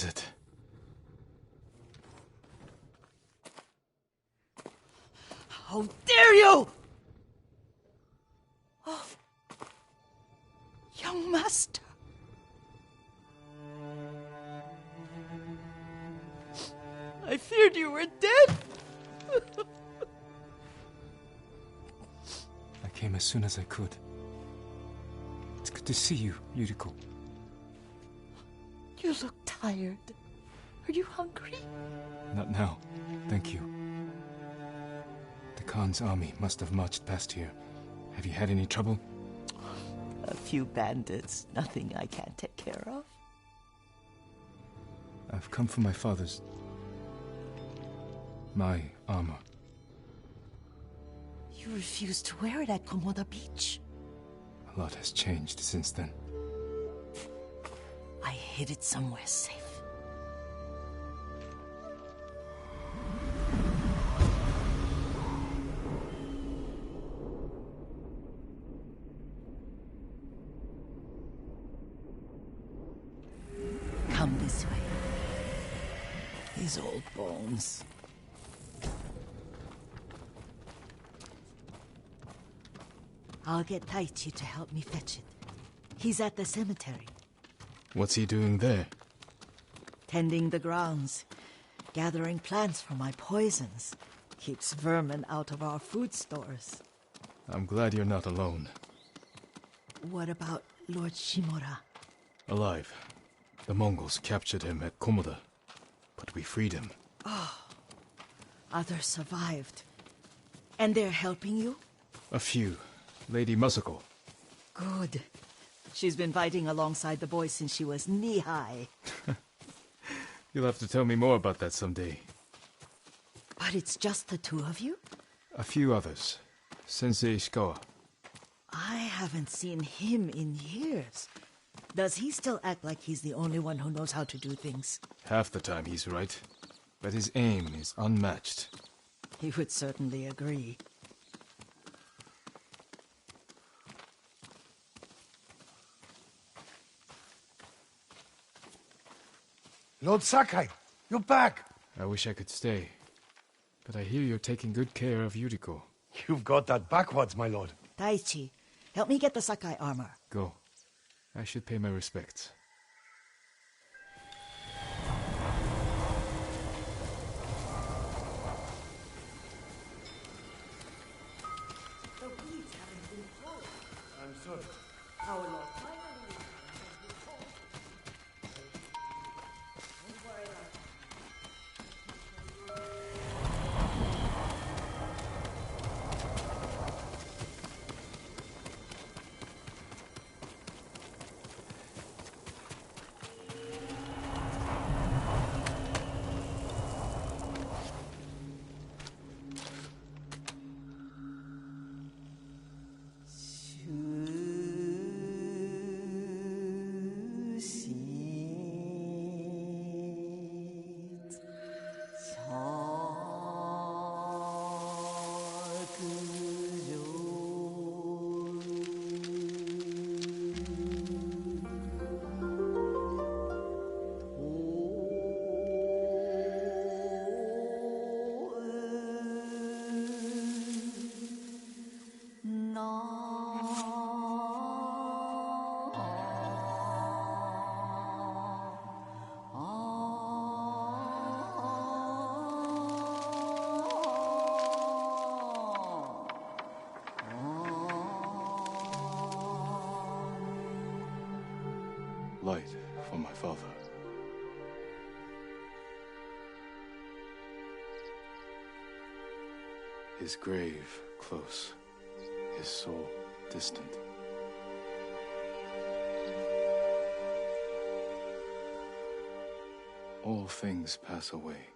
is it? How dare you! Oh, young master. I feared you were dead. I came as soon as I could. It's good to see you, Yuriko. You look tired. Are you hungry? Not now, thank you. The Khan's army must have marched past here. Have you had any trouble? A few bandits. Nothing I can't take care of. I've come for my father's... my armor. You refused to wear it at Komoda Beach. A lot has changed since then. I hid it somewhere safe. Come this way. These old bones. I'll get Taichi to help me fetch it. He's at the cemetery. What's he doing there? Tending the grounds. Gathering plants for my poisons. Keeps vermin out of our food stores. I'm glad you're not alone. What about Lord Shimura? Alive. The Mongols captured him at Komoda, but we freed him. Others survived. And they're helping you? A few. Lady Masako. Good. She's been fighting alongside the boys since she was knee-high. You'll have to tell me more about that someday. But it's just the two of you? A few others. Sensei Ishikawa. I haven't seen him in years. Does he still act like he's the only one who knows how to do things? Half the time he's right, but his aim is unmatched. He would certainly agree. Lord Sakai, you're back. I wish I could stay, but I hear you're taking good care of Yuriko. You've got that backwards, my lord. Taichi, help me get the Sakai armor. Go. I should pay my respects. The weeds haven't been pulled. I'm sorry. Our Lord finally has been pulled. Don't worry about that. Light for my father. His grave close, his soul distant. All things pass away.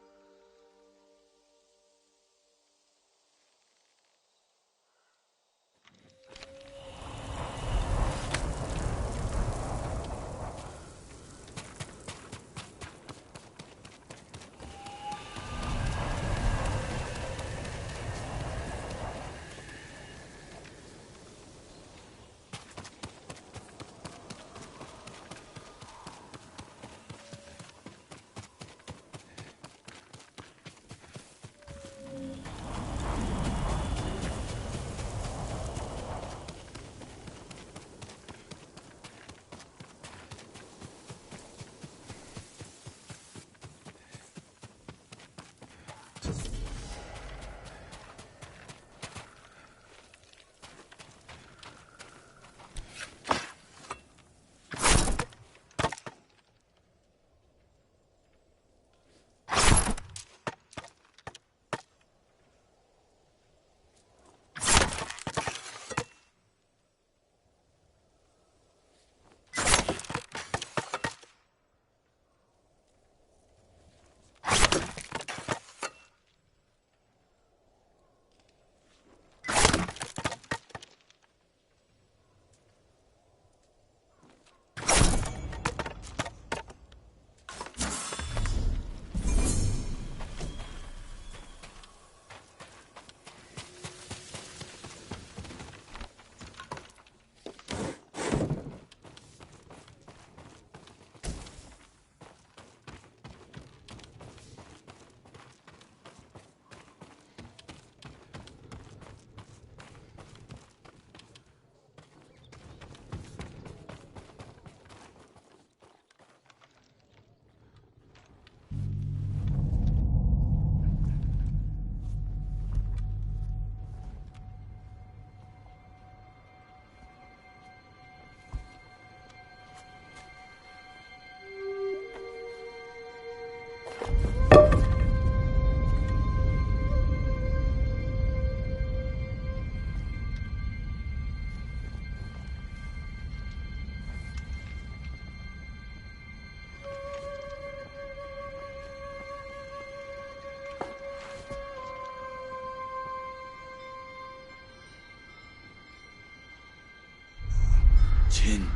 Jin,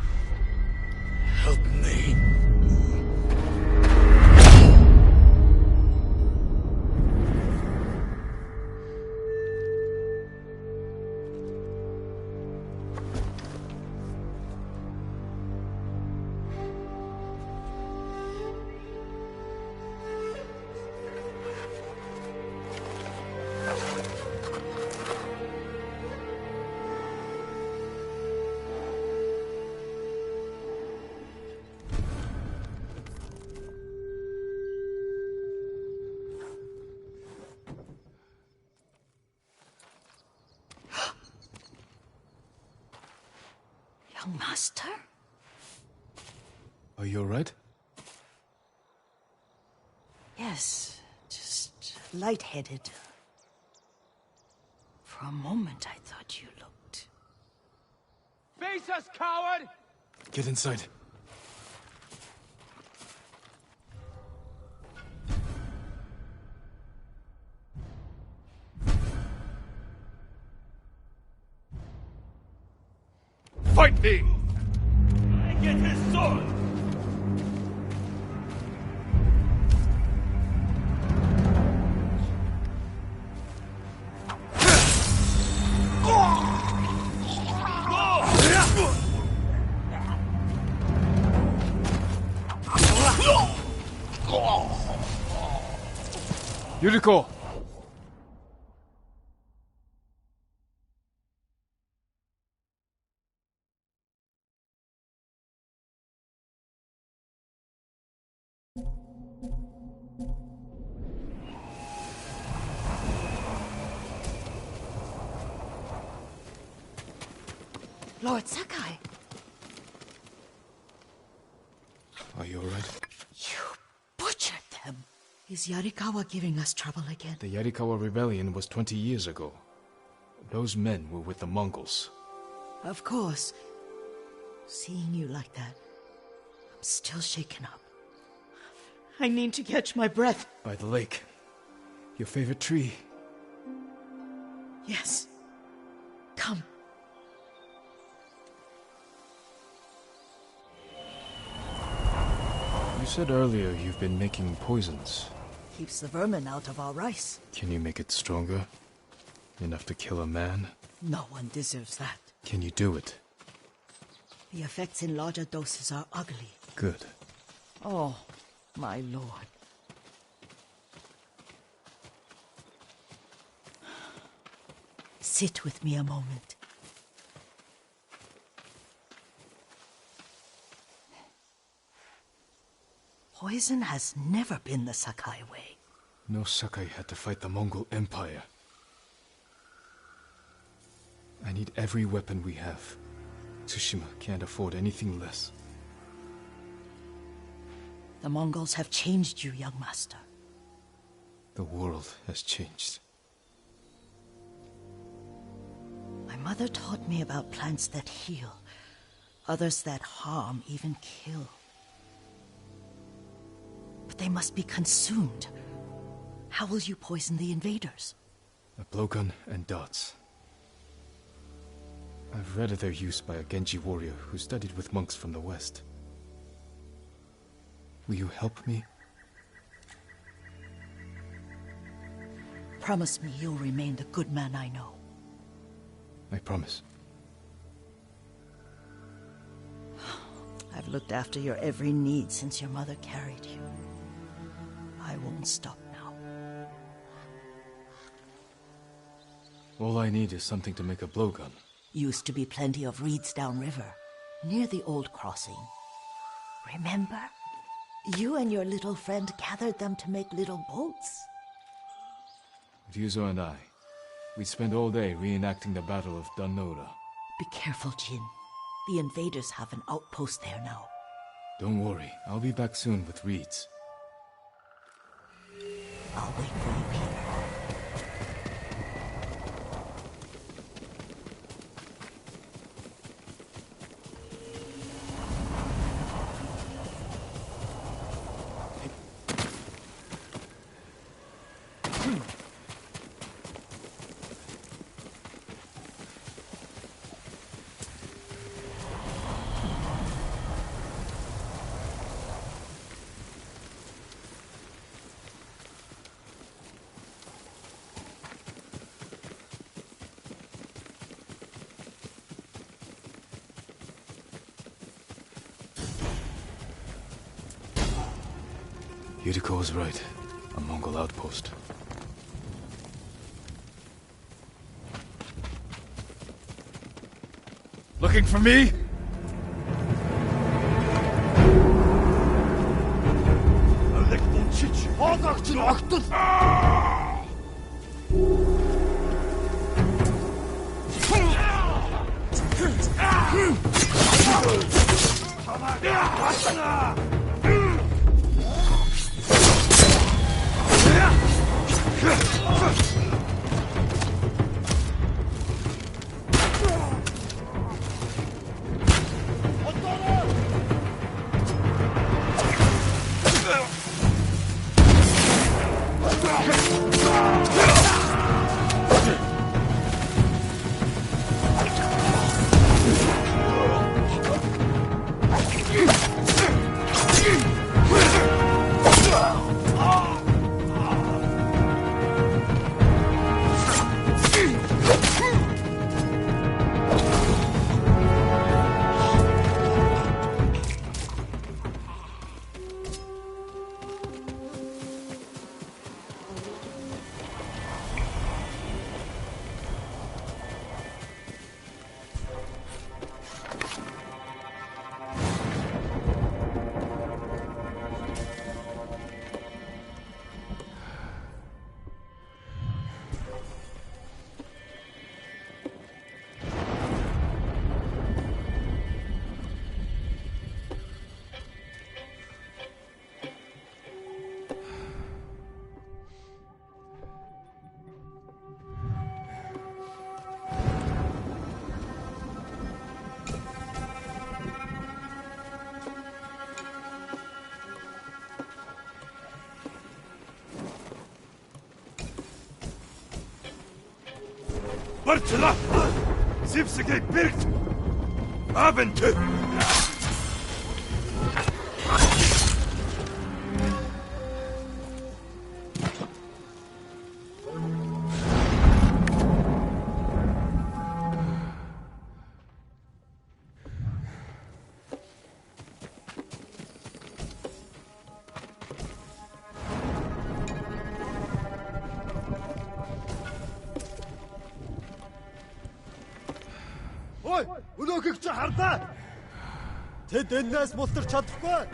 help me. Young master? Are you alright? Yes, just lightheaded. For a moment, I thought you looked... Face us, coward! Get inside. Fight me! I get his sword! Yuriko! Lord Sakai! Are you alright? You butchered them! Is Yarikawa giving us trouble again? The Yarikawa rebellion was 20 years ago. Those men were with the Mongols. Of course. Seeing you like that, I'm still shaken up. I need to catch my breath. By the lake. Your favorite tree. Yes. Come. You said earlier you've been making poisons. Keeps the vermin out of our rice. Can you make it stronger? Enough to kill a man? No one deserves that. Can you do it? The effects in larger doses are ugly. Good. Oh, my lord. Sit with me a moment. Poison has never been the Sakai way. No Sakai had to fight the Mongol Empire. I need every weapon we have. Tsushima can't afford anything less. The Mongols have changed you, young master. The world has changed. My mother taught me about plants that heal, others that harm, even kill. But they must be consumed. How will you poison the invaders? A blowgun and darts. I've read of their use by a Genji warrior who studied with monks from the west. Will you help me? Promise me you'll remain the good man I know. I promise. I've looked after your every need since your mother carried you. I won't stop now. All I need is something to make a blowgun. Used to be plenty of reeds downriver, near the old crossing. Remember? You and your little friend gathered them to make little boats. Ryuzo and I, we spent all day reenacting the Battle of Danora. Be careful, Jin. The invaders have an outpost there now. Don't worry, I'll be back soon with reeds. I'll wait for you here. Yuriko was right. A Mongol outpost. Looking for me? Bartela! Sipsige birgt! Abenteuer! Ой, өнөөхийг чи хардаа. Тэд энэс мултарч чадахгүй.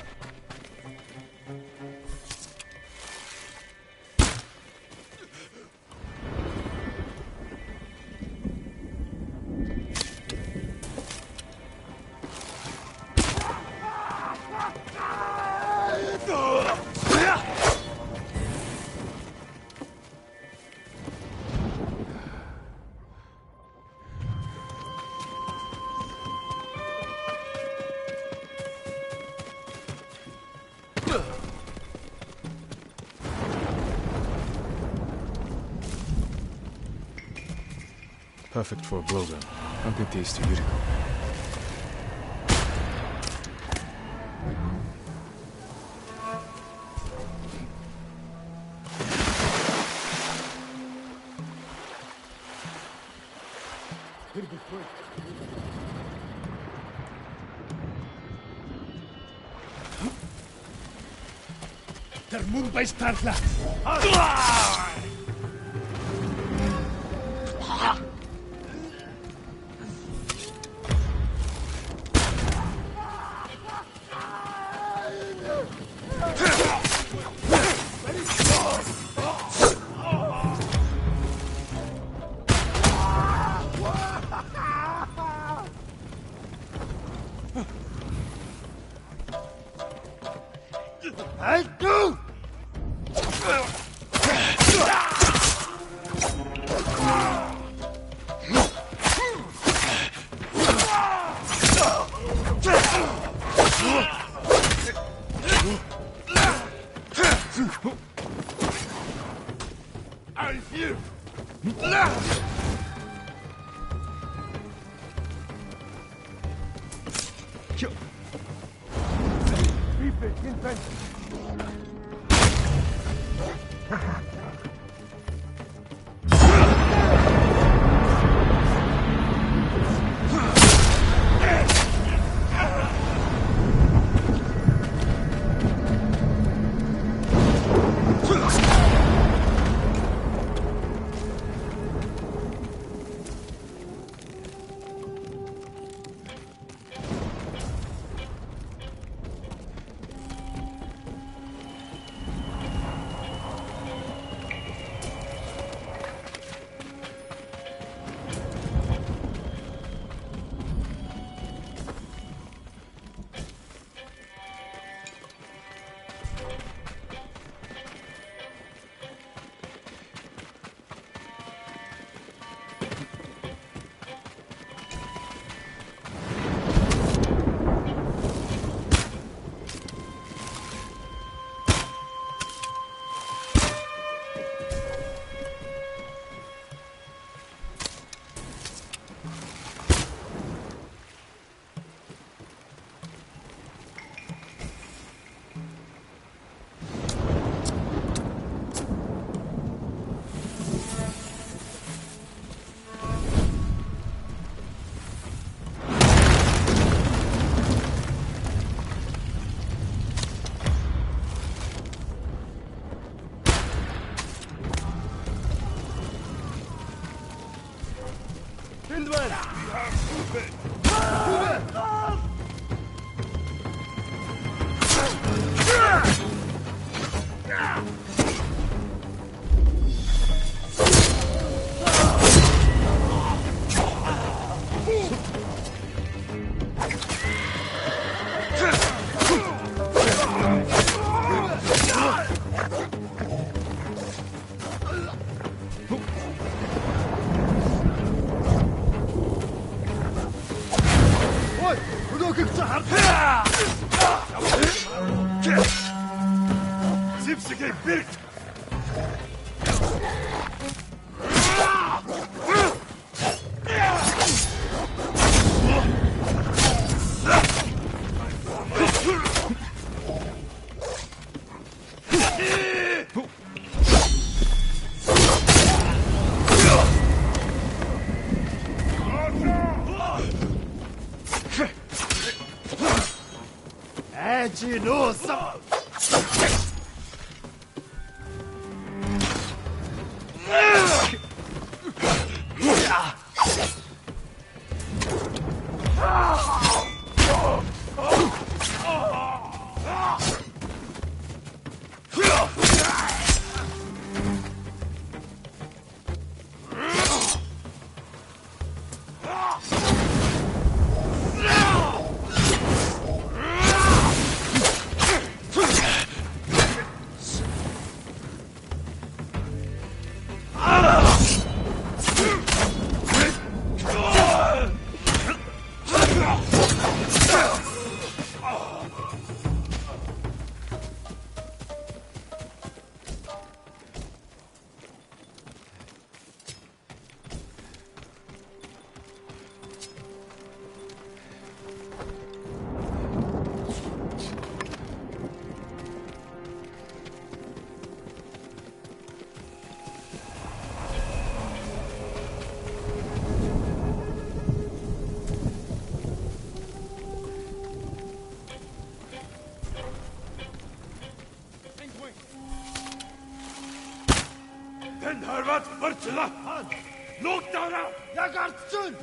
Perfect for a blowgun. I'll get these to Yuriko. Der Mumbai-Startler! I do! I'm here! энд байна. Ой, өнөөхийг чи хардаа. Зипсигээ бэрх. Чи нөөсөн. Тэнд харваад барчлаа. Нууг дараа. Яг ардчихвэн.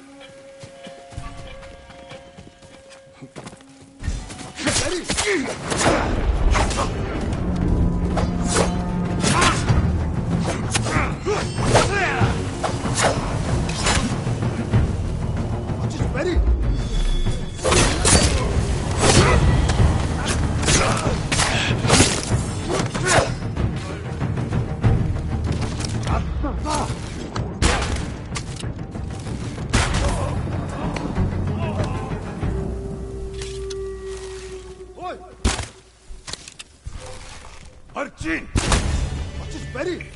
Бари. Ой! Арчин. Очиж бари.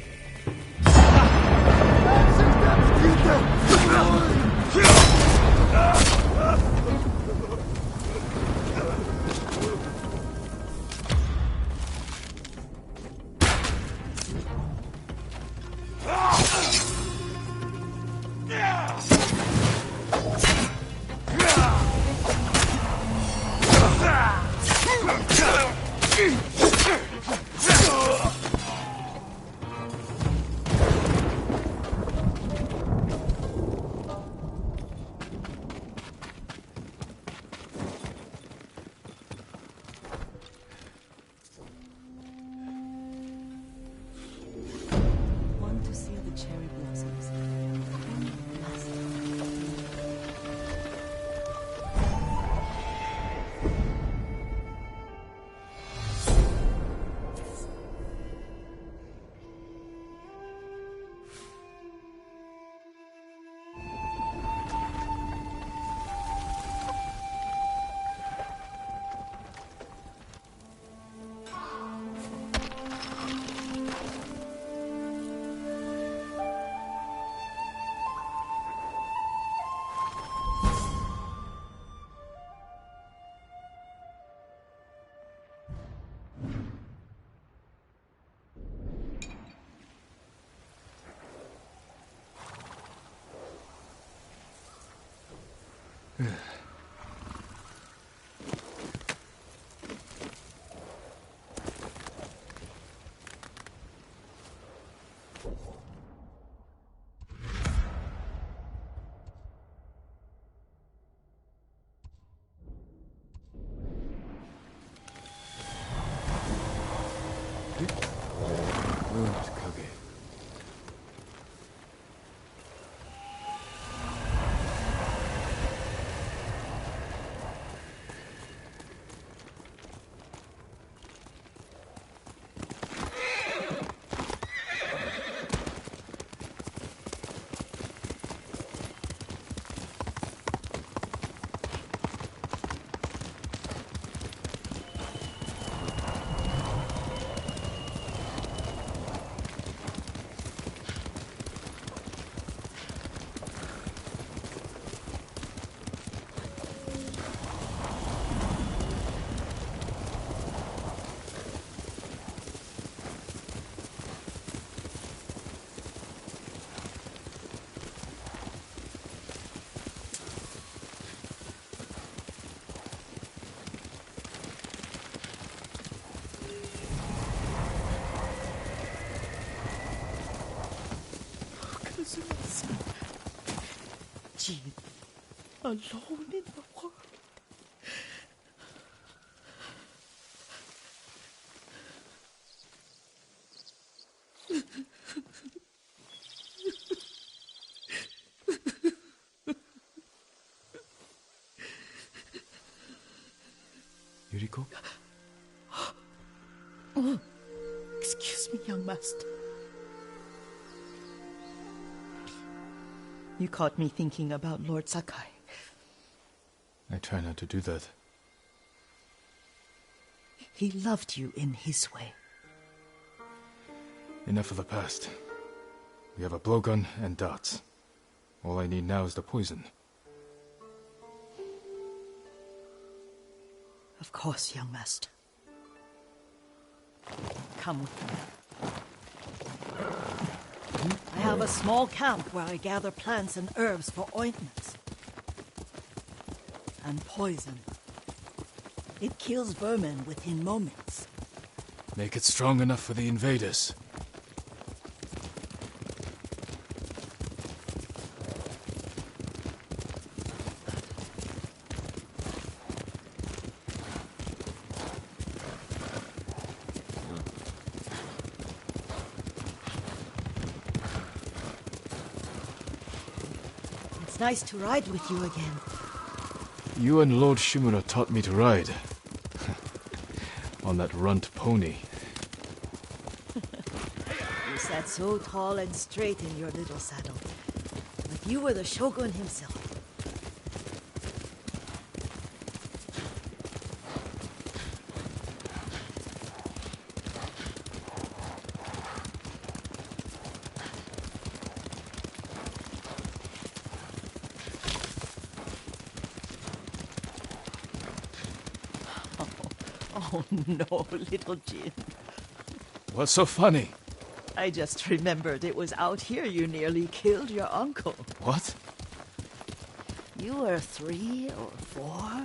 Want to see the cherry blossoms? Jean, alone in the world. Yuriko? Oh, excuse me, young master. You caught me thinking about Lord Sakai. I try not to do that. He loved you in his way. Enough of the past. We have a blowgun and darts. All I need now is the poison. Of course, young master. Come with me. I have a small camp where I gather plants and herbs for ointments. And poison. It kills vermin within moments. Make it strong enough for the invaders. It's nice to ride with you again. You and Lord Shimura taught me to ride. On that runt pony. You sat so tall and straight in your little saddle. Like you were the shogun himself. Oh no, little Jin. What's so funny? I just remembered it was out here you nearly killed your uncle. What? You were 3 or 4.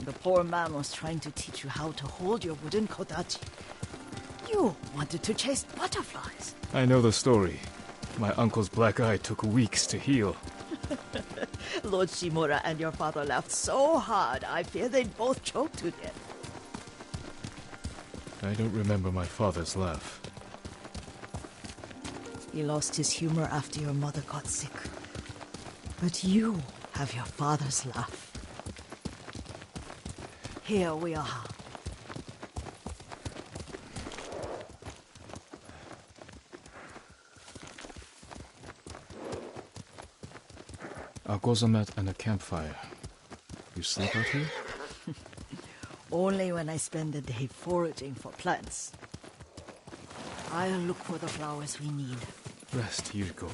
The poor man was trying to teach you how to hold your wooden kodachi. You wanted to chase butterflies. I know the story. My uncle's black eye took weeks to heal. Lord Shimura and your father laughed so hard, I fear they'd both choke to death. I don't remember my father's laugh. He lost his humor after your mother got sick. But you have your father's laugh. Here we are. A gozamat and a campfire. You sleep out here? Only when I spend the day foraging for plants. I'll look for the flowers we need. Rest, Yuriko.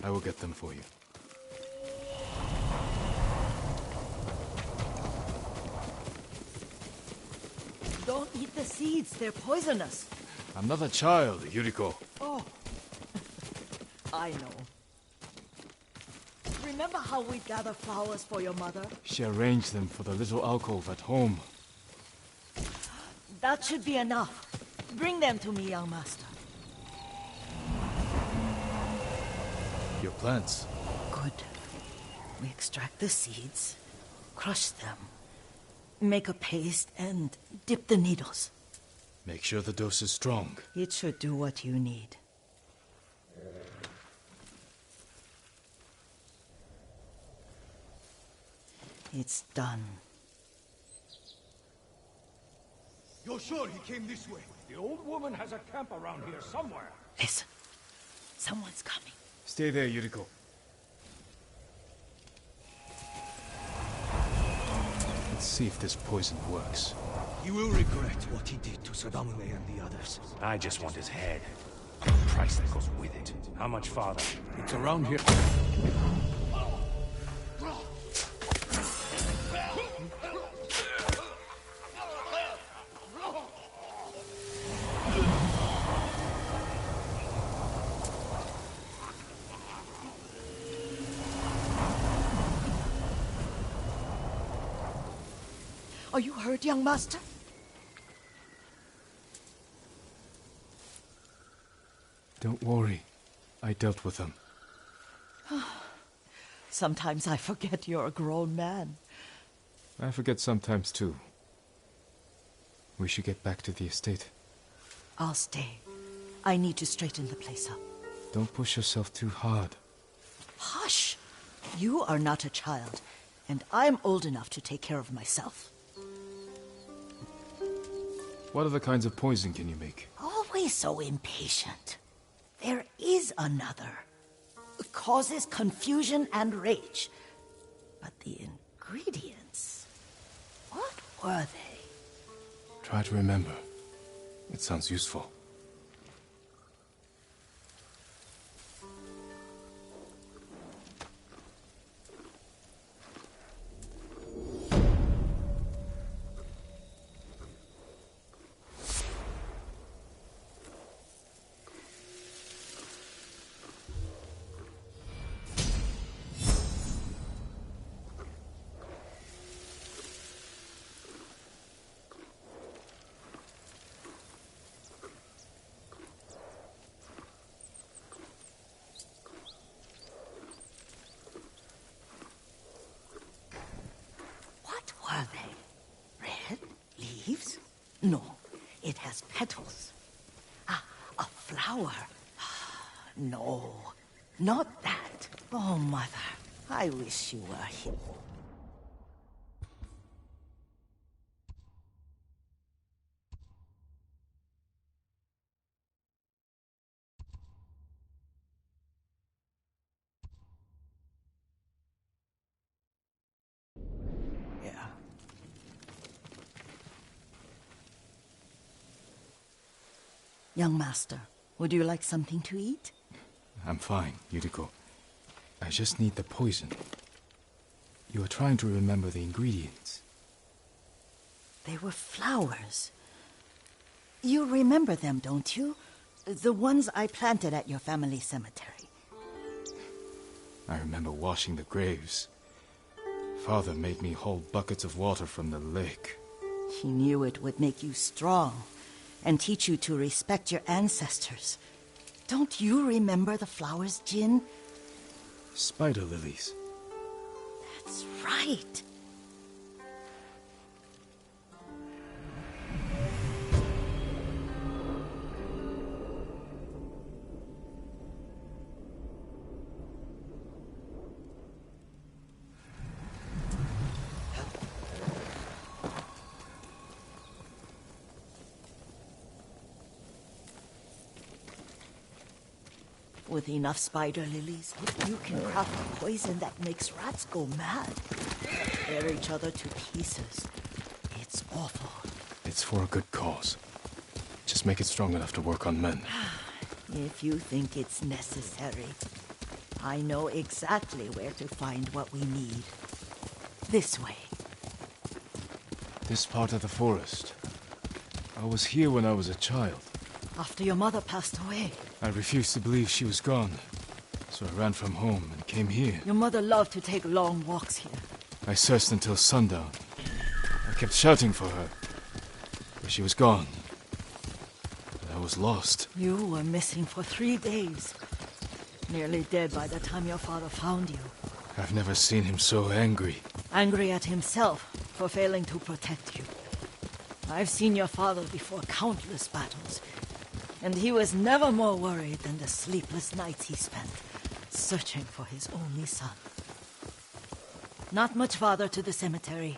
I will get them for you. Don't eat the seeds, they're poisonous. I'm not a child, Yuriko. Oh, I know. Remember how we gather flowers for your mother? She arranged them for the little alcove at home. That should be enough. Bring them to me, young master. Your plants. Good. We extract the seeds, crush them, make a paste, and dip the needles. Make sure the dose is strong. It should do what you need. It's done. You're sure he came this way? The old woman has a camp around here somewhere. Listen. Someone's coming. Stay there, Yuriko. Let's see if this poison works. He will regret what he did to Sadamune and the others. I just want his head. And the price that goes with it. How much farther? It's around here. Are you hurt, young master? Don't worry. I dealt with them. Sometimes I forget you're a grown man. I forget sometimes too. We should get back to the estate. I'll stay. I need to straighten the place up. Don't push yourself too hard. Hush! You are not a child, and I'm old enough to take care of myself. What other kinds of poison can you make? Always so impatient. There is another. It causes confusion and rage. But the ingredients... what were they? Try to remember. It sounds useful. What were they? Red leaves? No, it has petals. Ah, a flower. No, not that. Oh, Mother, I wish you were here. Yeah. Young master, would you like something to eat? I'm fine, Yuriko. I just need the poison. You are trying to remember the ingredients. They were flowers. You remember them, don't you? The ones I planted at your family cemetery. I remember washing the graves. Father made me hold buckets of water from the lake. He knew it would make you strong and teach you to respect your ancestors. Don't you remember the flowers, Jin? Spider lilies. That's right. With enough spider lilies, you can craft a poison that makes rats go mad. Tear each other to pieces. It's awful. It's for a good cause. Just make it strong enough to work on men. If you think it's necessary, I know exactly where to find what we need. This way. This part of the forest. I was here when I was a child. After your mother passed away. I refused to believe she was gone. So I ran from home and came here. Your mother loved to take long walks here. I searched until sundown. I kept shouting for her. But she was gone. And I was lost. You were missing for 3 days. Nearly dead by the time your father found you. I've never seen him so angry. Angry at himself for failing to protect you. I've seen your father before countless battles. And he was never more worried than the sleepless nights he spent searching for his only son. Not much farther to the cemetery.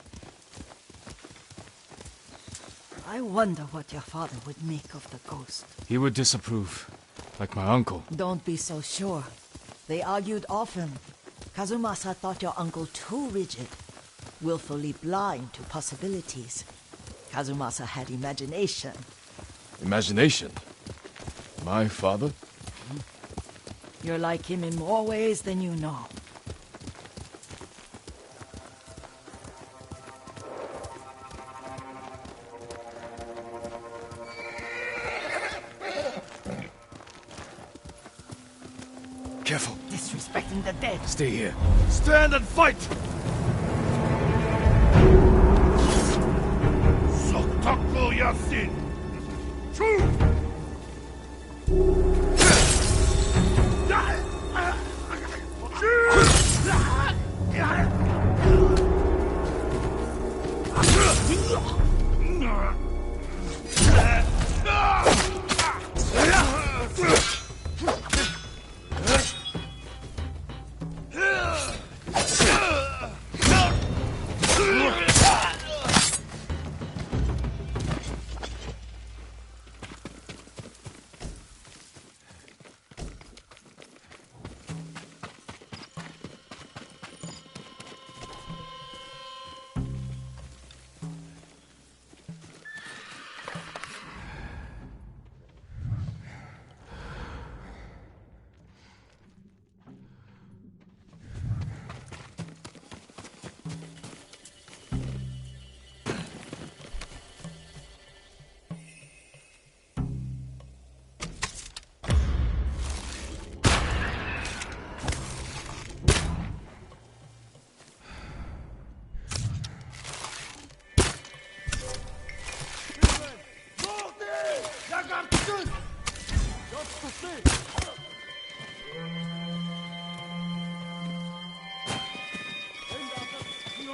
I wonder what your father would make of the ghost. He would disapprove, like my uncle. Don't be so sure. They argued often. Kazumasa thought your uncle too rigid, willfully blind to possibilities. Kazumasa had imagination. Imagination? My father? You're like him in more ways than you know. Careful. Disrespecting the dead. Stay here. Stand and fight! Soktaku Yasin! True!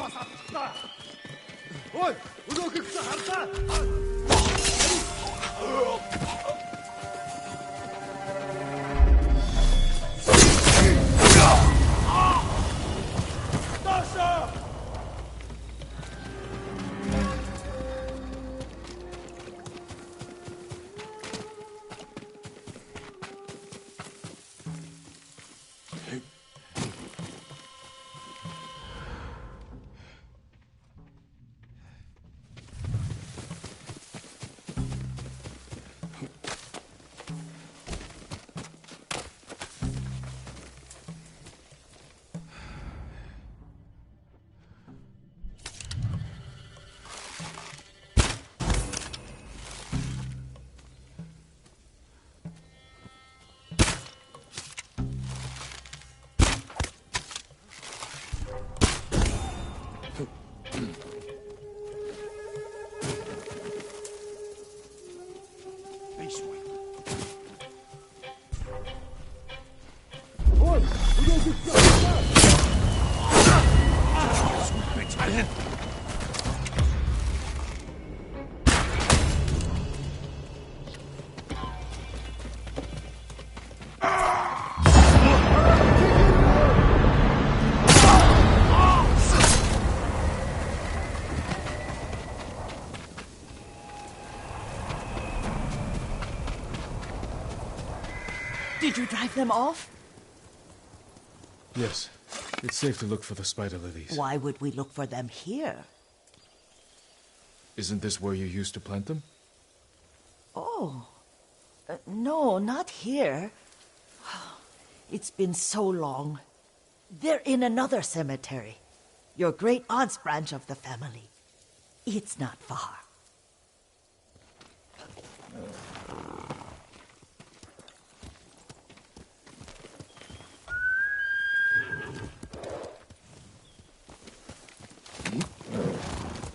басатта. Ой, өнөөгч хардаа. Did you drive them off? Yes. It's safe to look for the spider lilies. Why would we look for them here? Isn't this where you used to plant them? Oh. No, not here. It's been so long. They're in another cemetery. Your great-aunt's branch of the family. It's not far.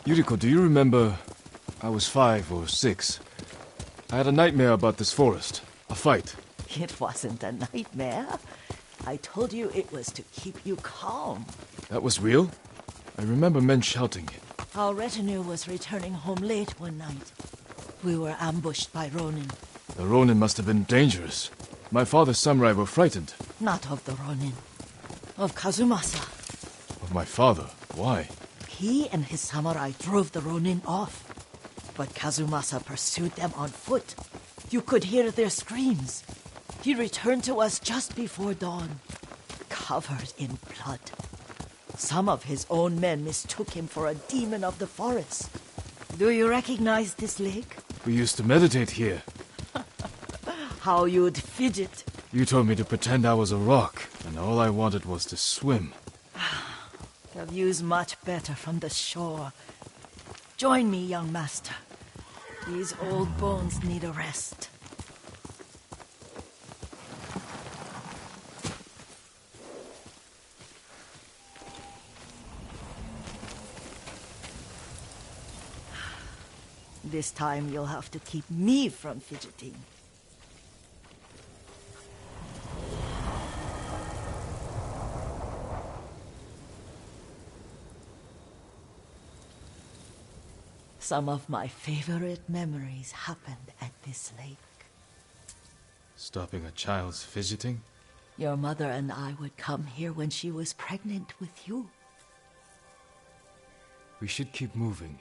Yuriko, do you remember? I was 5 or 6. I had a nightmare about this forest. A fight. It wasn't a nightmare. I told you it was to keep you calm. That was real? I remember men shouting. Our retinue was returning home late one night. We were ambushed by Ronin. The Ronin must have been dangerous. My father's samurai were frightened. Not of the Ronin. Of Kazumasa. Of my father? Why? He and his samurai drove the Ronin off. But Kazumasa pursued them on foot. You could hear their screams. He returned to us just before dawn, covered in blood. Some of his own men mistook him for a demon of the forest. Do you recognize this lake? We used to meditate here. How you'd fidget. You told me to pretend I was a rock, and all I wanted was to swim. The view's much better from the shore. Join me, young master. These old bones need a rest. This time you'll have to keep me from fidgeting. Some of my favorite memories happened at this lake. Stopping a child's fidgeting? Your mother and I would come here when she was pregnant with you. We should keep moving.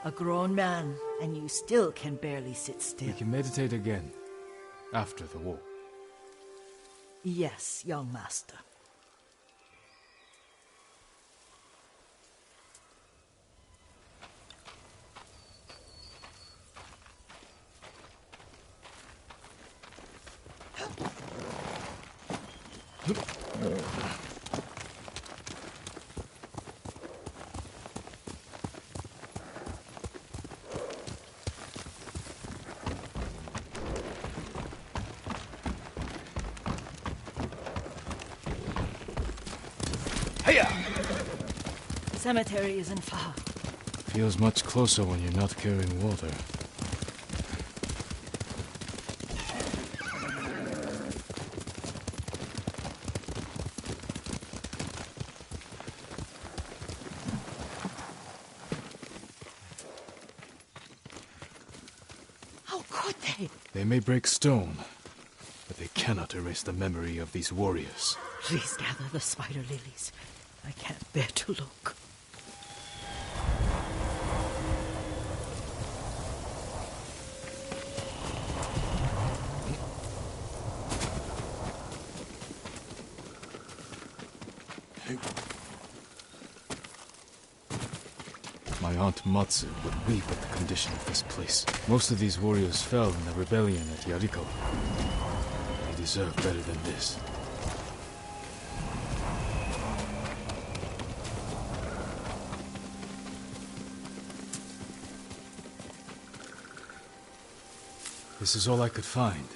A grown man, and you still can barely sit We still. can meditate again. After the war. Yes, young master. Cemetery isn't far. Feels much closer when you're not carrying water. say? They may break stone, but they cannot erase the memory of these warriors. Please gather the spider lilies. I can't bear to look. My aunt Matsu would weep at the condition of this place. Most of these warriors fell in the rebellion at Yariko. They deserve better than this. This is all I could find.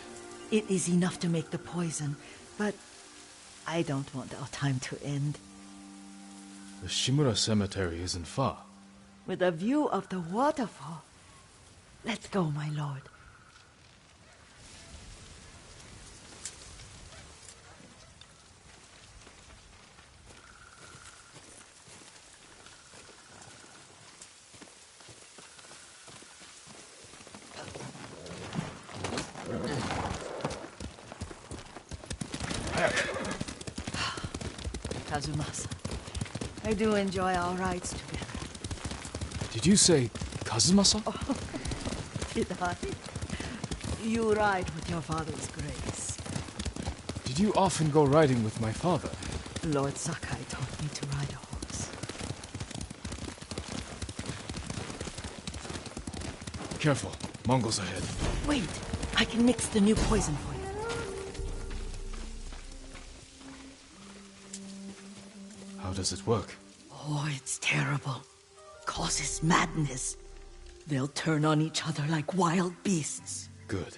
It is enough to make the poison, but I don't want our time to end. The Shimura Cemetery isn't far. With a view of the waterfall. Let's go, my lord. Kazumasa, I do enjoy our rides together. Did you say Kazumasa? Oh, did I? You ride with your father's grace. Did you often go riding with my father? Lord Sakai taught me to ride a horse. Careful, Mongols ahead. Wait, I can mix the new poison for you. How does it work? Oh, it's terrible. Causes madness. They'll turn on each other like wild beasts. Good.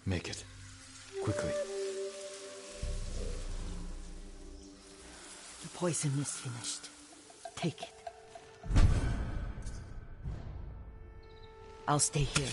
Make it. Quickly. The poison is finished. Take it. I'll stay here.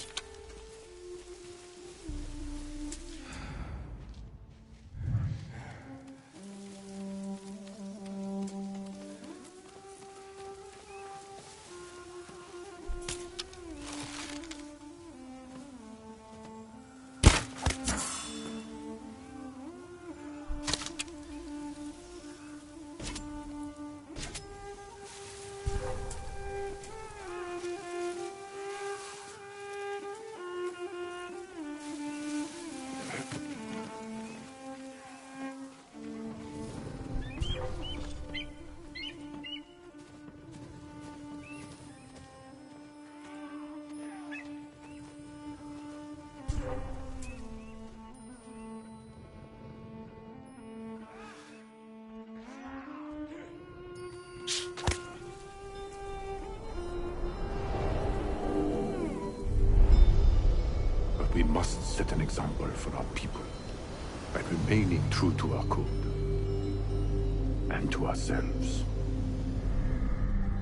We must set an example for our people by remaining true to our code and to ourselves.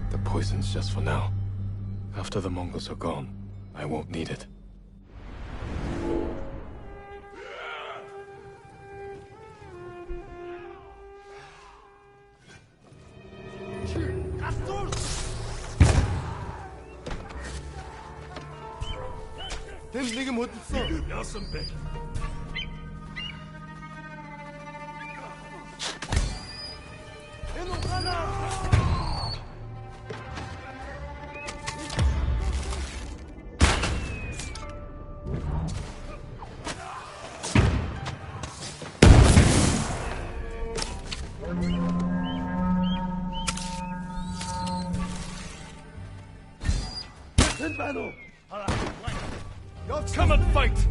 The poison's just for now. After the Mongols are gone, I won't need it. Come and fight!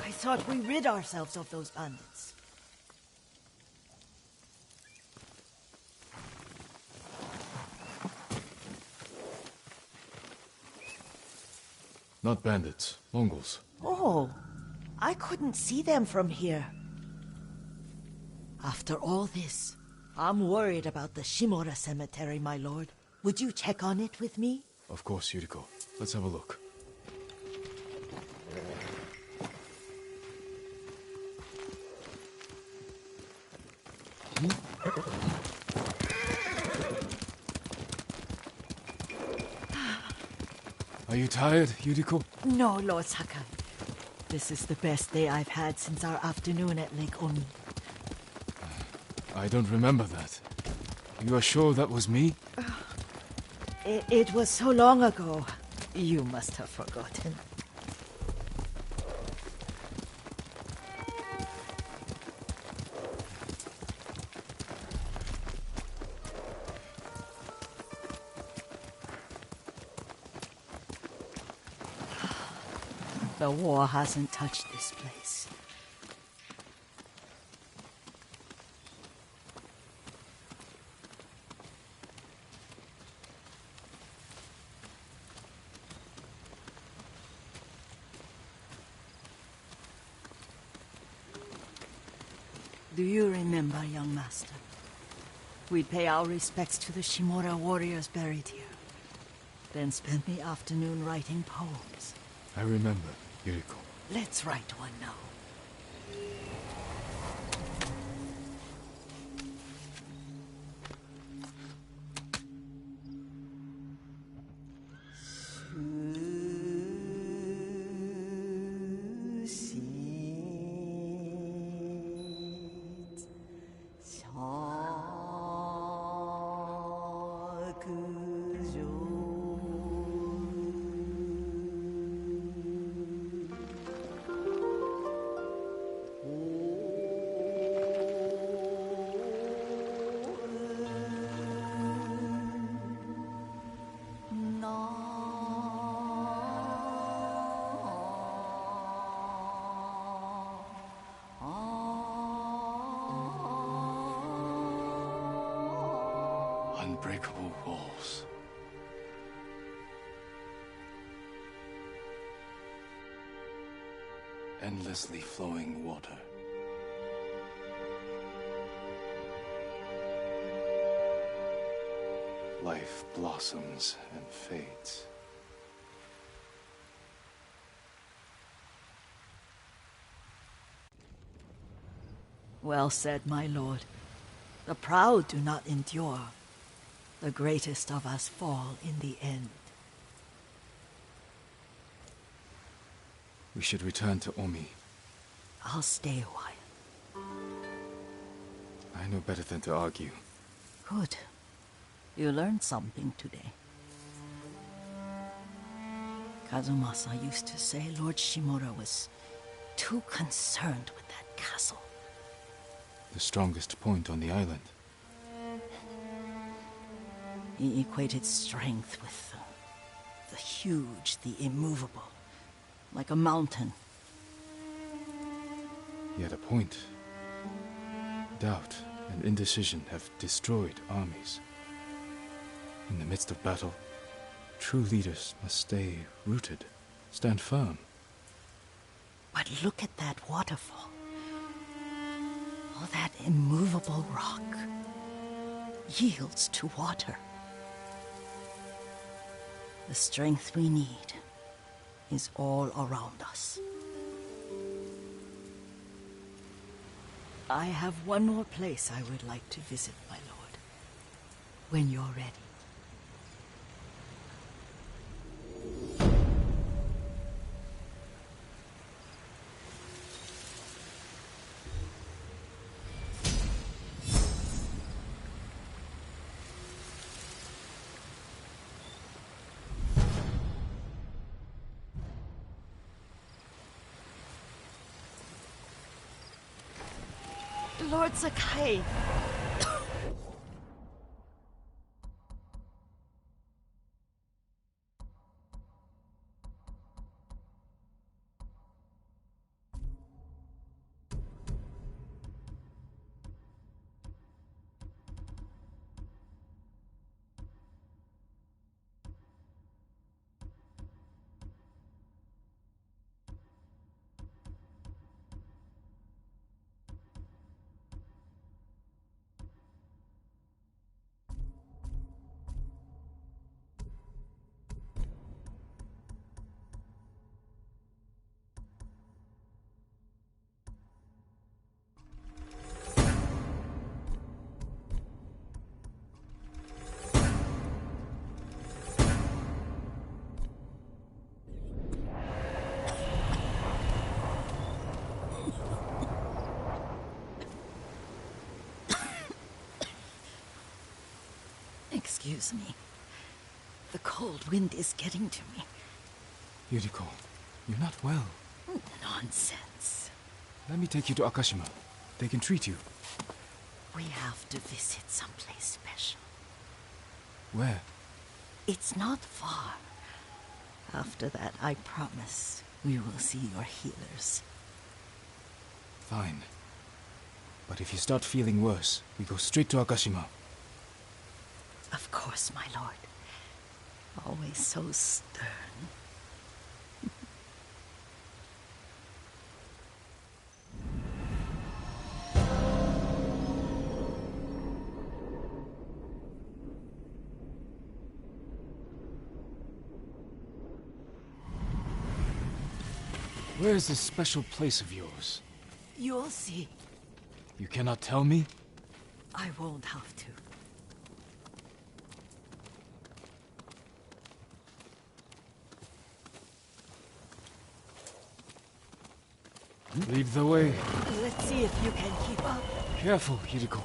I thought we rid ourselves of those bandits. Not bandits, Mongols. Oh, I couldn't see them from here. After all this, I'm worried about the Shimura cemetery, my lord. Would you check on it with me? Of course, Yuriko. Let's have a look. Are you tired, Yuriko? No, Lord Sakai. This is the best day I've had since our afternoon at Lake Oni. I don't remember that. You are sure that was me? It was so long ago. You must have forgotten. The war hasn't touched this place. Do you remember, young master? We'd pay our respects to the Shimura warriors buried here, then spend the afternoon writing poems. I remember, Yuriko. Let's write one now. Unbreakable walls. Endlessly flowing water. Life blossoms and fades. Well said, my lord. The proud do not endure. The greatest of us fall in the end. We should return to Omi. I'll stay a while. I know better than to argue. Good. You learned something today. Kazumasa used to say Lord Shimura was too concerned with that castle. The strongest point on the island. He equated strength with the huge, the immovable, like a mountain. He had a point. Doubt and indecision have destroyed armies. In the midst of battle, true leaders must stay rooted, stand firm. But look at that waterfall. All that immovable rock yields to water. The strength we need is all around us. I have one more place I would like to visit, my lord. When you're ready. Lord Sakai. Excuse me. The cold wind is getting to me. Yuriko, you're not well. Nonsense. Let me take you to Akashima. They can treat you. We have to visit someplace special. Where? It's not far. After that, I promise we will see your healers. Fine. But if you start feeling worse, we go straight to Akashima. Of course, my lord. Always so stern. Where is this special place of yours? You'll see. You cannot tell me? I won't have to. Lead the way. Let's see if you can keep up. Careful, Yuriko.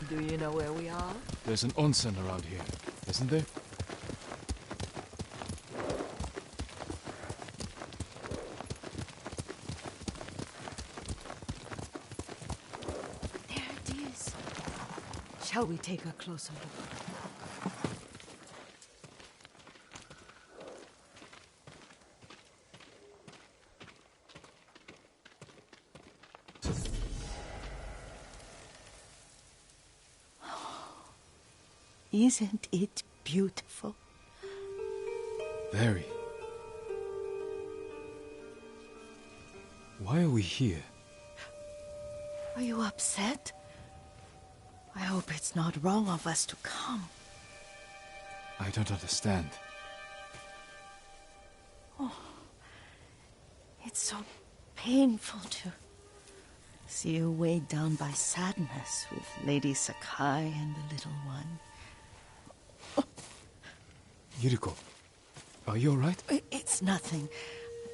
Do you know where we are? There's an onsen around here, isn't there? There it is. Shall we take a closer look? Isn't it beautiful? Very. Why are we here? Are you upset? I hope it's not wrong of us to come. I don't understand. It's so painful to see you weighed down by sadness with Lady Sakai and the little one. Yuriko, are you alright? It's nothing.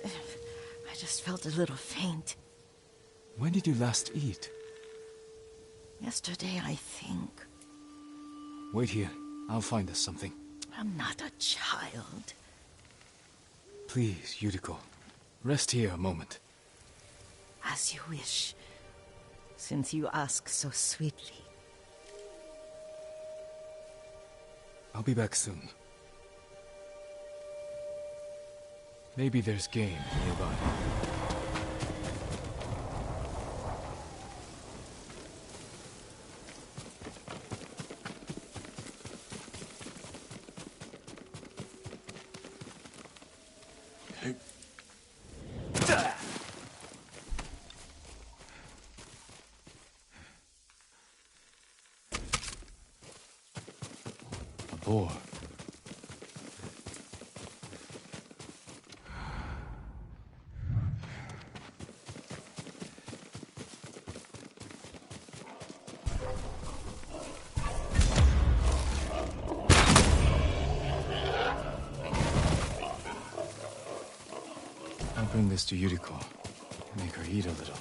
I just felt a little faint. When did you last eat? Yesterday, I think. Wait here. I'll find us something. I'm not a child. Please, Yuriko. Rest here a moment. As you wish, since you ask so sweetly. I'll be back soon. Maybe there's game nearby. A boar. I'll bring this to Yuriko. Make her eat a little.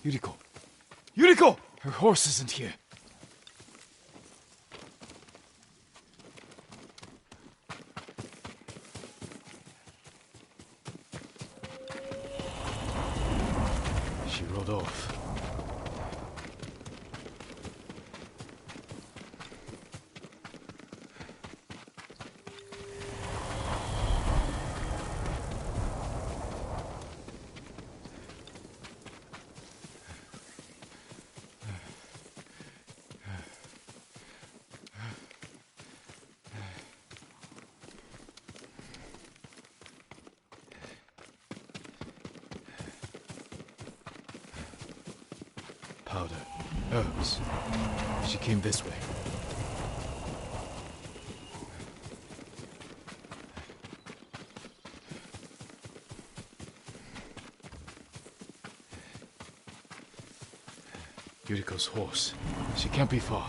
Yuriko! Yuriko! Her horse isn't here. She rode off. Powder. Herbs. She came this way. Yuriko's horse. She can't be far.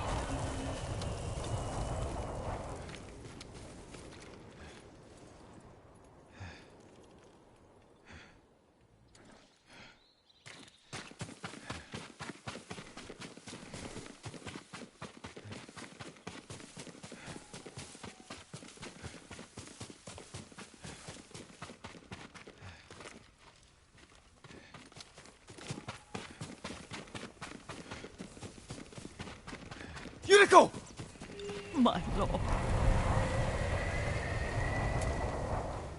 Yuriko! My lord.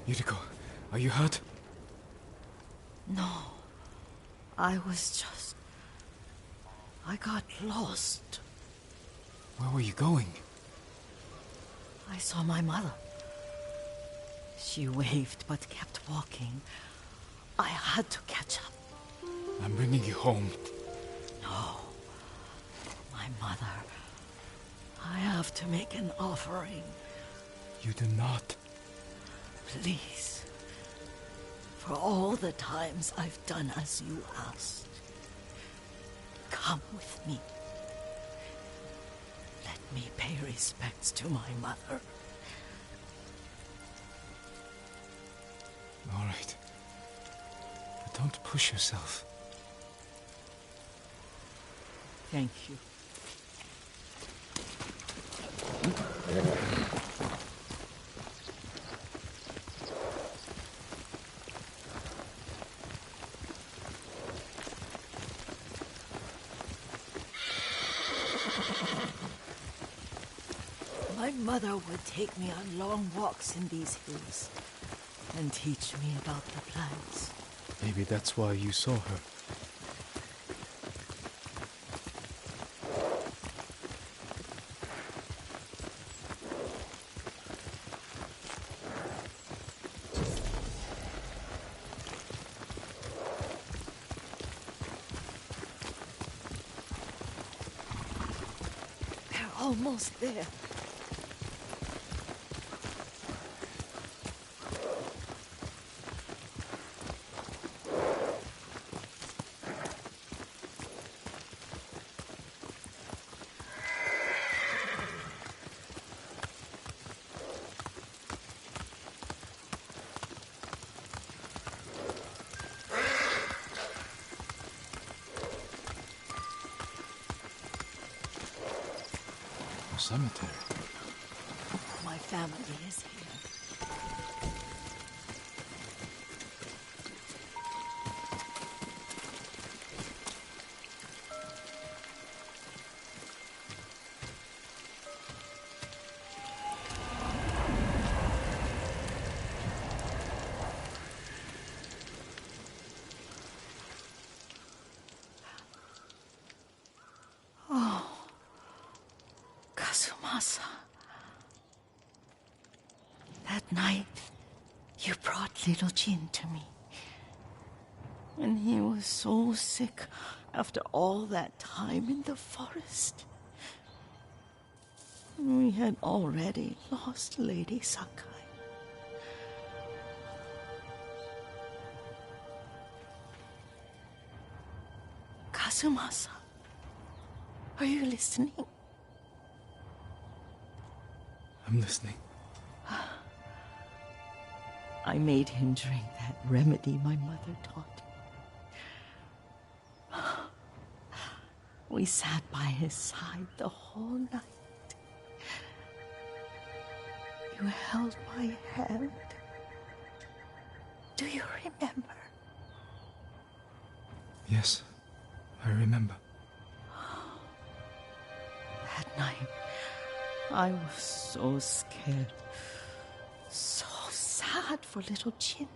Yuriko, are you hurt? No. I was just... I got lost. Where were you going? I saw my mother. She waved but kept walking. I had to catch up. I'm bringing you home. No. My mother. I have to make an offering. You do not. Please. For all the times I've done as you asked. Come with me. Let me pay respects to my mother. All right. But don't push yourself. Thank you. My mother would take me on long walks in these hills and teach me about the plants. Maybe that's why you saw her. They're almost there. cemetery. My family is here. Kazumasa. That night, you brought little Jin to me. And he was so sick after all that time in the forest. We had already lost Lady Sakai. Kazumasa, are you listening? I'm listening. I made him drink that remedy my mother taught me. We sat by his side the whole night. You held my hand. Do you remember? Yes, I remember. That night, I was so scared, so sad for little Jin.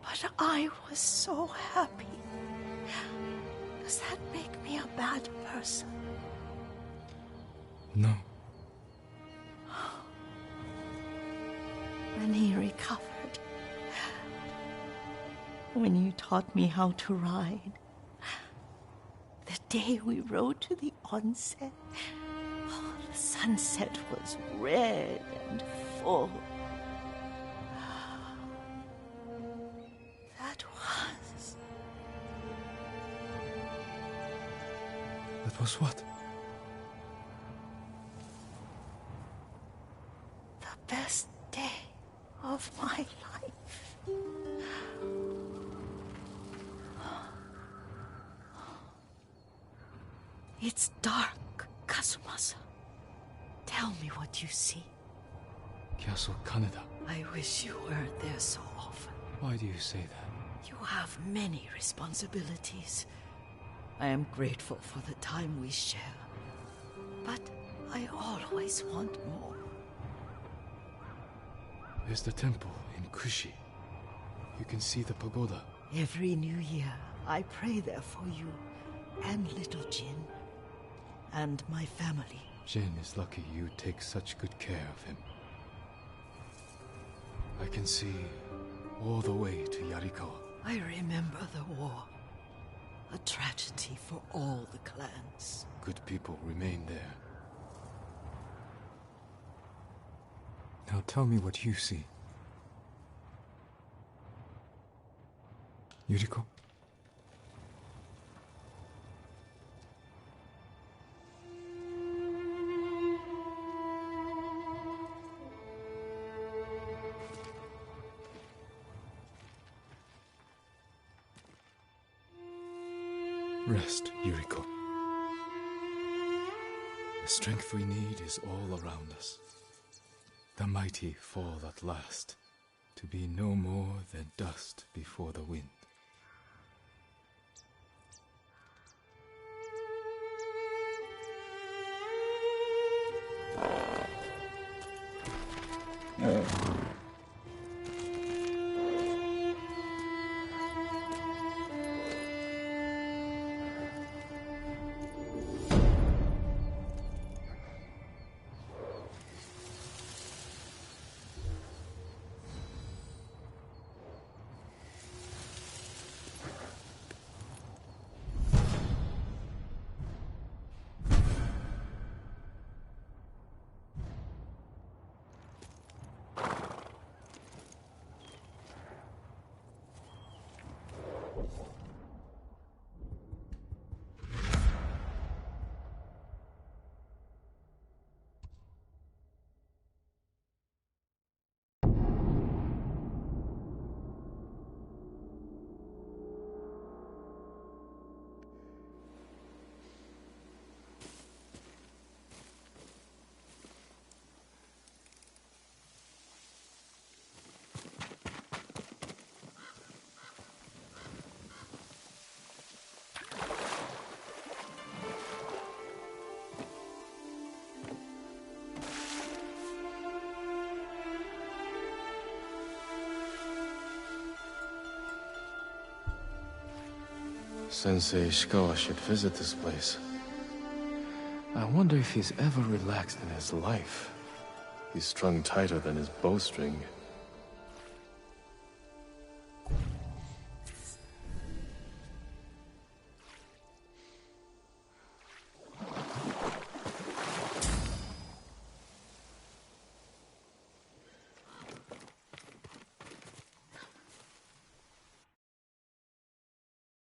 But I was so happy. Does that make me a bad person? No. When he recovered, when you taught me how to ride, the day we rode to the onsen, the sunset was red and full. That was what? the best day of my life. It's dark, Kazumasa. Tell me what you see. Castle Kaneda. I wish you weren't there so often. Why do you say that? You have many responsibilities. I am grateful for the time we share. But I always want more. There's the temple in Kushi. You can see the pagoda. Every new year, I pray there for you and little Jin and my family. Jin is lucky you take such good care of him. I can see all the way to Yarikawa. I remember the war. A tragedy for all the clans. Good people remain there. Now tell me what you see. Yuriko? Rest, Yuriko. The strength we need is all around us. The mighty fall at last, to be no more than dust before the wind. Sensei Ishikawa should visit this place. I wonder if he's ever relaxed in his life. He's strung tighter than his bowstring.